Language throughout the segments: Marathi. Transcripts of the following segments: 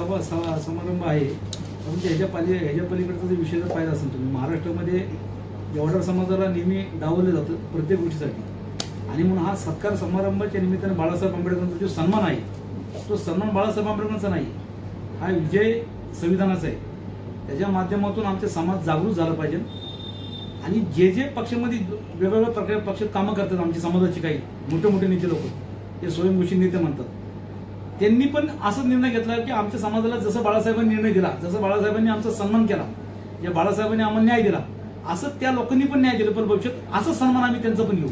समारंभ आहे, म्हणजे ह्याच्या पलीकडचा जो विषय जर पाहिला असेल तुम्ही, महाराष्ट्रामध्ये वडार समाजाला नेहमी डावललं जातं प्रत्येक गोष्टीसाठी, आणि म्हणून हा सत्कार समारंभाच्या निमित्ताने बाळासाहेब आंबेडकरांचा जो सन्मान आहे, तो सन्मान बाळासाहेब आंबेडकरांचा नाही, हा विजय संविधानाचा आहे. त्याच्या माध्यमातून आमचे समाज जागृत झाला पाहिजे. आणि जे जे पक्षामध्ये वेगवेगळ्या प्रकारे पक्ष कामं करतात, आमच्या समाजाचे काही मोठे नेते लोक, ते स्वयंघोषित नेते म्हणतात, त्यांनी पण असा निर्णय घेतला की आमच्या समाजाला जसं बाळासाहेबांनी निर्णय दिला, जसं बाळासाहेबांनी आमचा सन्मान केला, या बाळासाहेबांनी आम्हाला न्याय दिला, असं त्या लोकांनी पण न्याय दिला, पण भविष्यात असं सन्मान आम्ही त्यांचा पण घेऊ.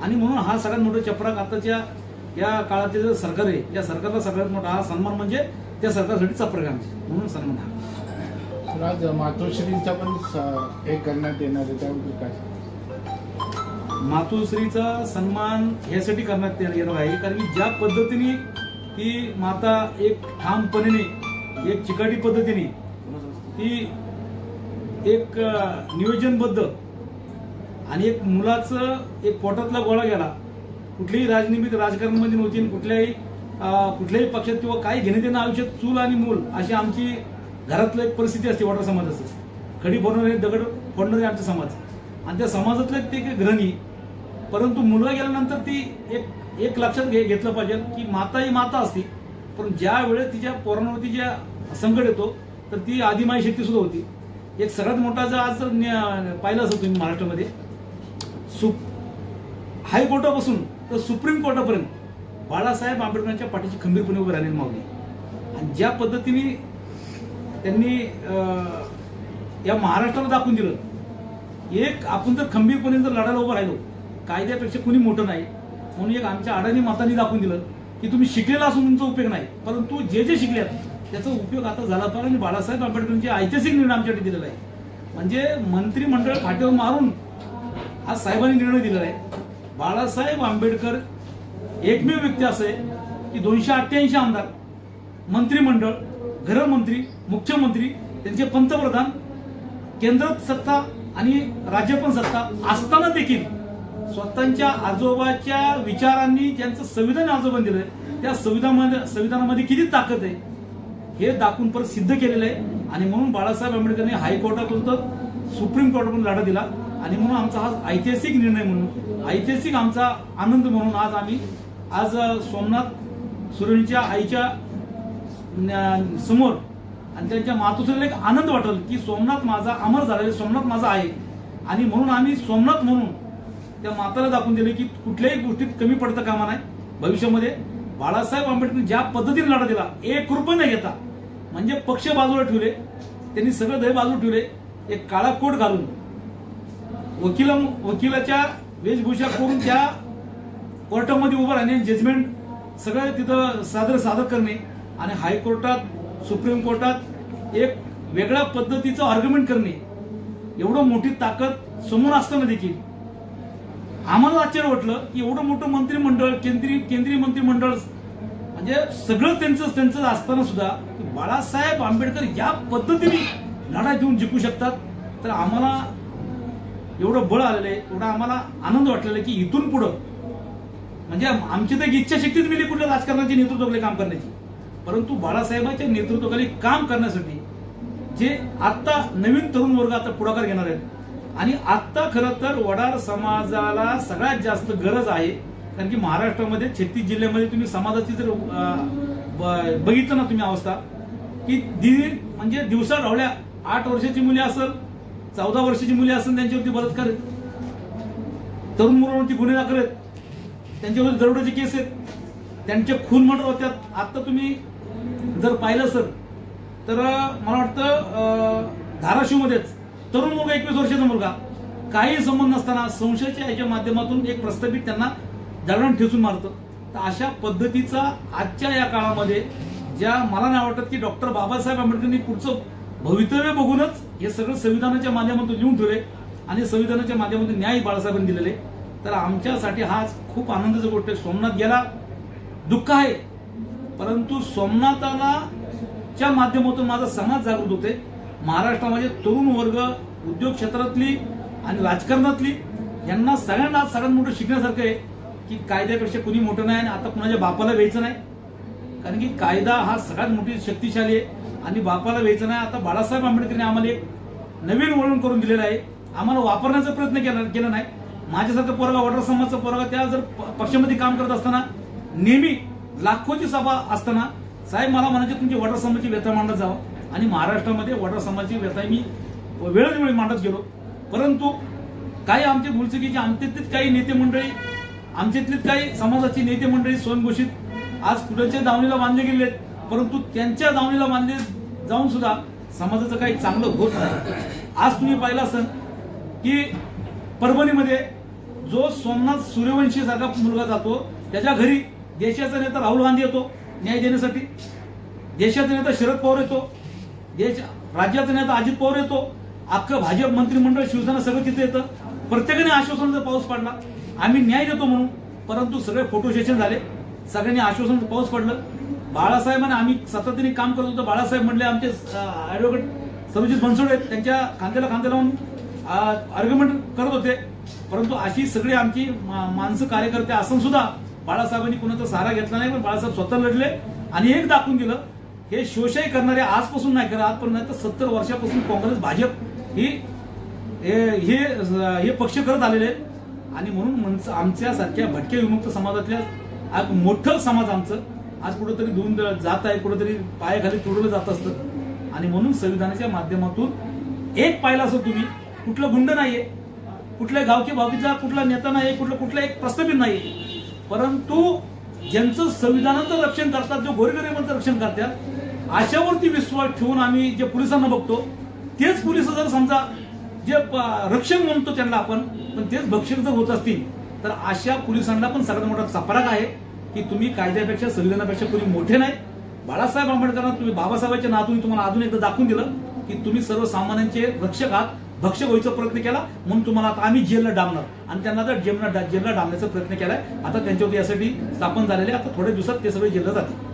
आणि म्हणून हा सगळ्यात मोठा चपराक आताच्या या काळाचे जे सरकार आहे, या सरकारला सगळ्यात मोठा हा सन्मान म्हणजे त्या सरकारसाठी चपराक आहे, म्हणून सन्मान हा. आज मातोश्रींचा पण एक करण्यात येणार आहे, त्याबद्दल काय? मातोश्रीचा सन्मान यासाठी करण्यात येणार आहे कारण की ज्या पद्धतीने ती माता एक ठामपणे, एक चिकाटी पद्धतीने, ती एक नियोजनबद्ध आणि एक मुलाचं एक पोटातला गोळा गेला, कुठल्याही राजकारणामध्ये नव्हती, कुठल्याही पक्षात किंवा काही घेणे देणं आयुष्यात चूल आणि मूल अशी आमची घरातलं एक परिस्थिती असते. वडार समाजाचं खडी फोडणारे, दगड फोडणारे आमचा समाज, आणि त्या समाजातलं ते गृहिणी. परंतु मुलगा गेल्यानंतर ती एक लक्षात घेतलं पाहिजे की माता ही माता असती, पण ज्या वेळेस तिच्या पोरांवरती ज्या संकट येतो तर ती आदिमाई शक्ती सुद्धा होती. एक सगळ्यात मोठा जर आज पाहिलं असेल तुम्ही महाराष्ट्रामध्ये, हायकोर्टापासून तर सुप्रीम कोर्टापर्यंत बाळासाहेब आंबेडकरांच्या पाठीची खंबीरपणे उभे राहिलेली मागणी, आणि ज्या पद्धतीने त्यांनी या महाराष्ट्राला दाखवून दिलं, एक आपण जर खंबीरपणे जर लढायला उभं राहिलो, कायद्यापेक्षा कुणी मोठं नाही, म्हणून एक आमच्या अडाणी मातांनी दाखवून दिलं की तुम्ही शिकलेला असून तुमचा उपयोग नाही, परंतु जे शिकल्यात त्याचा उपयोग आता झाला पाहिजे. आणि बाळासाहेब आंबेडकरांचे ऐतिहासिक निर्णय आमच्यासाठी दिलेला आहे, म्हणजे मंत्रिमंडळ फाट्यावर मारून आज साहेबांनी निर्णय दिलेला आहे. बाळासाहेब आंबेडकर एकमेव व्यक्ती असे की 288 आमदार, मंत्रिमंडळ, गृहमंत्री, मुख्यमंत्री, त्यांचे पंतप्रधान, केंद्रात सत्ता आणि राज्य पण सत्ता असताना देखील स्वतःच्या आजोबाच्या विचारांनी ज्यांचं संविधान आजोबांनी दिलंय, त्या संविधानामध्ये किती ताकद आहे हे दाखवून परत सिद्ध केलेलं आहे. आणि म्हणून बाळासाहेब आंबेडकरांनी हायकोर्टातून तर सुप्रीम कोर्टातून लढा दिला, आणि म्हणून आमचा हा ऐतिहासिक निर्णय म्हणून, ऐतिहासिक आमचा आनंद म्हणून आज सोमनाथ सुरेंच्या आईच्या समोर आणि त्यांच्या मातोश्रीला एक आनंद वाटेल की सोमनाथ माझा अमर झालेला, सोमनाथ माझा आहे. आणि म्हणून आम्ही सोमनाथ म्हणून त्या माताला दाखवून दिले की कुठल्याही गोष्टीत कमी पडता कामा नाही. भविष्यामध्ये बाळासाहेब आंबेडकर ज्या पद्धतीने लढा दिला, एक रुपये न घेता, म्हणजे पक्ष बाजूला ठेवले, त्यांनी सगळं दही बाजूला ठेवले, एक काळा कोट घालून वकिलाच्या वेशभूषा करून त्या कोर्टामध्ये उभं राहणे, जजमेंट सगळं तिथं सादर करणे, आणि हायकोर्टात, सुप्रीम कोर्टात एक वेगळ्या पद्धतीचं आर्ग्युमेंट करणे, एवढं मोठी ताकद समोर असताना देखील आम्हाला आश्चर्य वाटलं की एवढं मोठं मंत्रिमंडळ, केंद्रीय मंत्रिमंडळ, म्हणजे सगळं त्यांचं असताना सुद्धा बाळासाहेब आंबेडकर या पद्धतीने लढा देऊन जिंकू शकतात. तर आम्हाला एवढं बळ आलेलं आहे, एवढा आम्हाला आनंद वाटलेला आहे की इथून पुढं म्हणजे आमची तर इच्छाशक्तीच मिळली कुठल्या राजकारणाची नेतृत्वाखाली काम करण्याची, परंतु बाळासाहेबांच्या नेतृत्वाखाली काम करण्यासाठी जे आता नवीन तरुण वर्ग आता पुढाकार घेणार आहेत. आणि आता खरं तर वडार समाजाला सगळ्यात जास्त गरज आहे, कारण की महाराष्ट्रामध्ये 36 जिल्ह्यामध्ये तुम्ही समाजाची जर बघितलं ना तुम्ही अवस्था की म्हणजे दिवसा ढवळ्या 8 वर्षाची मुली असेल, 14 वर्षाची मुली असेल, त्यांच्यावरती बलात्कार, तरुण मुलांवरती गुन्हे दाखल आहेत, त्यांच्यावरती दरोड्याचे केस आहेत, त्यांचे खून मर्डर होत्यात. आता तुम्ही जर पाहिलं सर तर मला वाटतं धाराशिवमध्येच तरुण मुलगा, 21 वर्षाचा मुलगा, काही संबंध नसताना संशयाच्या याच्या माध्यमातून एक प्रस्थापित त्यांना दरडान ठेचून मारतं. तर अशा पद्धतीचा आजच्या या काळामध्ये ज्या मला नाही वाटत की डॉक्टर बाबासाहेब आंबेडकरांनी पुढचं भवितव्य बघूनच हे सगळं संविधानाच्या माध्यमातून लिहून ठेवले आणि संविधानाच्या माध्यमातून न्याय बाळासाहेबांनी दिलेले. तर आमच्यासाठी हा खूप आनंदाची गोष्ट आहे. सोमनाथ गेला, दुःख आहे, परंतु सोमनाथाच्या माध्यमातून माझा समाज जागृत होते. महाराष्ट्रामध्ये तरुण वर्ग, उद्योग क्षेत्रातली आणि राजकारणातली यांना सगळ्यांना सगळ्यात मोठं शिकण्यासारखं आहे की कायद्यापेक्षा कुणी मोठं नाही आणि आता कुणाच्या बापाला व्यायचं नाही. कारण की कायदा हा सगळ्यात मोठी शक्तिशाली आहे आणि बापाला वेचना आहे. आता बाळासाहेब आंबेडकरांनी आम्हाला एक नवीन वळण करून दिलेलं आहे. आम्हाला वापरण्याचा प्रयत्न केला नाही. माझ्यासारखं पोरगा वडार समाजाचा पोरगा त्या जर पक्षामध्ये काम करत असताना नेहमी लाखोची सभा असताना साहेब मला म्हणायचे तुमची वडार समाजाची व्यथा मांडत जावा आणि महाराष्ट्रामध्ये वडार समाजाची व्यथा मी वेळोवेळी मांडत गेलो. परंतु काही आमचे भूलचुकीचे आमच्यातलीच काही नेते मंडळी आमच्यातलीच काही समाजाची नेते मंडळी स्वयंघोषित आज कुणाच्या दावणीला बांधले गेले आहेत. परंतु त्यांच्या दावणीला बांधले जाऊन सुद्धा समाजाचं काही चांगलं होत नाही. आज तुम्ही पाहिलं असेल की परभणीमध्ये जो सोमनाथ सूर्यवंशी सारखा मुलगा जातो त्याच्या घरी देशाचा नेता राहुल गांधी येतो न्याय देण्यासाठी, देशाचा नेता शरद पवार येतो, राज्याचा नेता अजित पवार येतो, अख्खं भाजप मंत्रिमंडळ शिवसेना सगळं तिथे येतं. प्रत्येकाने आश्वासनाचा पाऊस पडला आम्ही न्याय देतो म्हणून, परंतु सगळे फोटो सेशन झाले, सगळ्यांनी आश्वासनाचं पाऊस पडलं. बाळासाहेबांनी आम्ही सातत्याने काम करत होतो. बाळासाहेब म्हणले आमचे ऍडव्होकेट सर्वजित बनसोडे त्यांच्या खांद्याला खांद्या लावून आर्ग्युमेंट करत होते. परंतु अशी सगळी आमची माणसं कार्यकर्ते असून सुद्धा बाळासाहेबांनी कुणाचा सहारा घेतला नाही. पण बाळासाहेब स्वतः लढले आणि एक दाखवून दिलं हे शिवशाही करणारे आजपासून नाही करत, आजपर्यंत नाही तर 70 वर्षापासून काँग्रेस भाजप हे पक्ष करत आलेले आहेत. आणि म्हणून आमच्यासारख्या भटक्या विमुक्त समाजातल्या मोठं समाज आमचं आज कुठेतरी धुवून जात आहे, कुठेतरी पायाखाली तुडवलं जात असतं. आणि म्हणून संविधानाच्या माध्यमातून एक पाहिलं असं तुम्ही कुठलं गुंड नाहीये, कुठल्या गावकी भावकीचा कुठला नेता नाही, कुठला एक प्रस्थापित नाही, परंतु ज्यांचं संविधानाचं रक्षण करतात, जो गोरगरिबांचं रक्षण करतात अशावरती विश्वास ठेवून आम्ही जे पोलिसांना बघतो तेच पोलिस जर समजा जे रक्षण म्हणतो त्यांना आपण पण तेच भक्षक जर होत असतील तर अशा पोलिसांना पण सगळ्यात मोठा फरक आहे की तुम्ही कायद्यापेक्षा संविधानापेक्षा कोणी मोठे नाही. बाळासाहेब आंबेडकरांना तुम्ही बाबासाहेबांच्या नातूंनी तुम्हाला अजून एकदा दाखवून दिलं की तुम्ही सर्वसामान्यांचे रक्षक आहात, भक्षक व्हायचा प्रयत्न केला म्हणून तुम्हाला आता आम्ही जेलला डांबणार आणि त्यांना आता जेलला डांबण्याचा प्रयत्न केलाय. आता त्यांच्यावरती यासाठी स्थापन झालेले आता थोड्या दिवसात ते सगळे जेलला जातील.